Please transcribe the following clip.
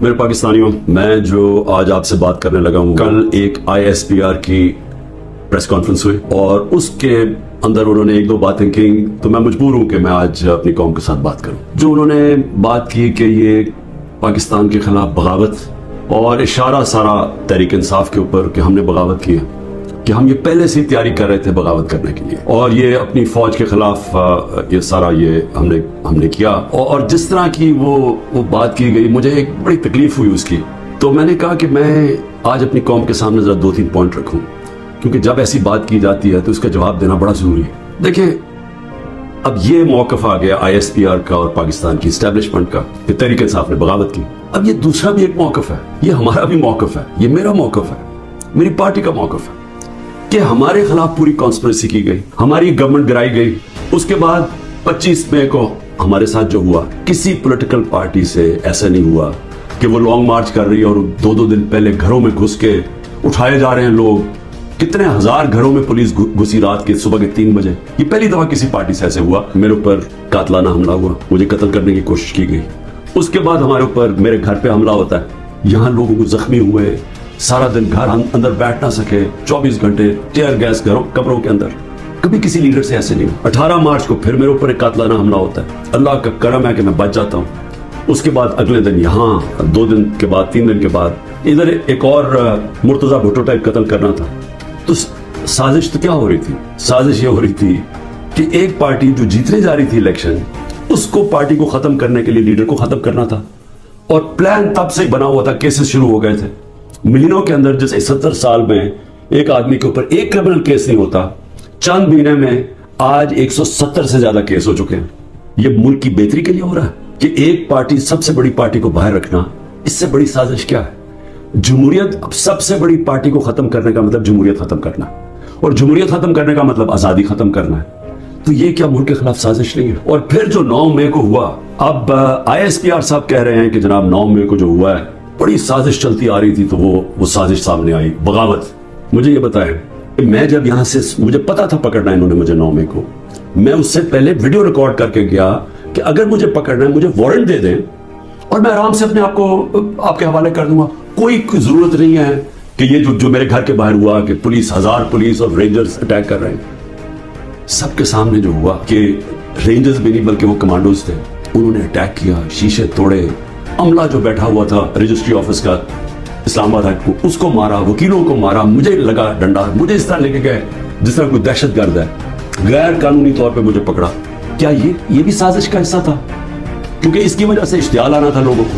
میرے پاکستانیوں، میں جو آج آپ سے بات کرنے لگا ہوں، کل ایک ISPR کی پریس کانفرنس ہوئی اور اس کے اندر انہوں نے ایک دو باتیں کی، تو میں مجبور ہوں کہ میں آج اپنی قوم کے ساتھ بات کروں. جو انہوں نے بات کی کہ یہ پاکستان کے خلاف بغاوت اور اشارہ سارا تحریک انصاف کے اوپر کہ ہم نے بغاوت کی ہے، کہ ہم یہ پہلے سے تیاری کر رہے تھے بغاوت کرنے کے لیے، اور یہ اپنی فوج کے خلاف یہ سارا یہ ہم نے کیا. اور جس طرح کی وہ بات کی گئی، مجھے ایک بڑی تکلیف ہوئی اس کی. تو میں نے کہا کہ میں آج اپنی قوم کے سامنے ذرا 2-3 پوائنٹ رکھوں، کیونکہ جب ایسی بات کی جاتی ہے تو اس کا جواب دینا بڑا ضروری ہے. دیکھیں، اب یہ موقف آ گیا ISPR کا اور پاکستان کی اسٹیبلشمنٹ کا کہ تحریک انصاف نے بغاوت کی. اب یہ دوسرا بھی ایک موقف ہے، یہ ہمارا بھی موقف ہے، یہ میرا موقف ہے، میری پارٹی کا موقف ہے کہ ہمارے خلاف پوری کانسپریسی کی گئی، ہماری گورنمنٹ گرائی گئی. اس کے بعد 25 مئی کو ہمارے ساتھ جو ہوا، کسی پولیٹیکل پارٹی سے ایسا نہیں ہوا کہ وہ لانگ مارچ کر رہی ہے اور 2 دن پہلے گھروں میں گھس کے اٹھائے جا رہے ہیں لوگ. کتنے ہزار گھروں میں پولیس گھسی رات کے صبح کے 3 بجے. یہ پہلی دفعہ کسی پارٹی سے ایسے ہوا. میرے اوپر قاتلانہ حملہ ہوا، مجھے قتل کرنے کی کوشش کی گئی. اس کے بعد ہمارے اوپر میرے گھر پہ حملہ ہوتا ہے، یہاں لوگوں کو زخمی ہوئے، سارا دن گھر اندر بیٹھ نہ سکے، 24 گھنٹے ٹیئر گیس قبروں کے اندر. کبھی کسی لیڈر سے ایسے نہیں ہوا. 18 مارچ کو پھر میرے اوپر ایک قاتلانہ حملہ ہوتا ہے. اللہ کا کرم ہے کہ میں بچ جاتا ہوں. اس کے بعد اگلے دن یہاں 2 دن کے بعد 3 دن کے بعد ادھر ایک اور مرتضی بھٹو ٹائپ قتل کرنا تھا. تو سازش تو کیا ہو رہی تھی؟ سازش یہ ہو رہی تھی کہ ایک پارٹی جو جیتنے جا رہی تھی الیکشن، اس کو پارٹی کو ختم کرنے کے لیے لیڈر کو ختم کرنا تھا. اور پلان تب سے بنا ہوا تھا، کیسز شروع ہو گئے تھے مہینوں کے اندر. جیسے 70 سال میں ایک آدمی کے اوپر ایک کرمنل کیس نہیں ہوتا، چند مہینے میں آج 170 سے زیادہ کیس ہو چکے ہیں. یہ ملک کی بہتری کے لیے ہو رہا ہے کہ ایک پارٹی، سب سے بڑی پارٹی کو باہر رکھنا. اس سے بڑی سازش کیا ہے؟ جمہوریت، سب سے بڑی پارٹی کو ختم کرنے کا مطلب جمہوریت ختم کرنا، اور جمہوریت ختم کرنے کا مطلب آزادی ختم کرنا ہے. تو یہ کیا ملک کے خلاف سازش نہیں ہے؟ اور پھر جو 9 مئی کو ہوا، اب ISPR صاحب کہہ رہے ہیں کہ جناب 9 مئی کو جو ہوا ہے بڑی سازش چلتی آ رہی تھی، تو وہ سازش سامنے آئی، بغاوت. مجھے یہ بتائیں کہ میں جب یہاں سے، مجھے پتا تھا پکڑنا انہوں نے مجھے 9 مئی کو، میں اس سے پہلے ویڈیو ریکارڈ کر کے گیا کہ اگر مجھے پکڑنا ہے مجھے وارنٹ دے دیں اور میں آرام سے اپنے آپ کو آپ کے حوالے کر دوں گا. کوئی ضرورت نہیں ہے کہ یہ جو میرے گھر کے باہر ہوا کہ پولیس، 1000 پولیس اور رینجرز اٹیک کر رہے ہیں. سب کے سامنے جو ہوا کہ رینجرز بھی نہیں بلکہ وہ کمانڈوز تھے، انہوں نے اٹیک کیا، شیشے توڑے. عملہ جو بیٹھا ہوا تھا رجسٹری آفس کا اسلام آباد کو، اس کو مارا، وکیلوں کو مارا. مجھے لگا ڈنڈا، مجھے اس طرح لے کے گئے جس طرح کوئی دہشت گرد ہے. غیر قانونی طور پہ مجھے پکڑا. کیا یہ بھی سازش کا حصہ تھا؟ کیونکہ اس کی وجہ سے اشتعال آنا تھا لوگوں کو.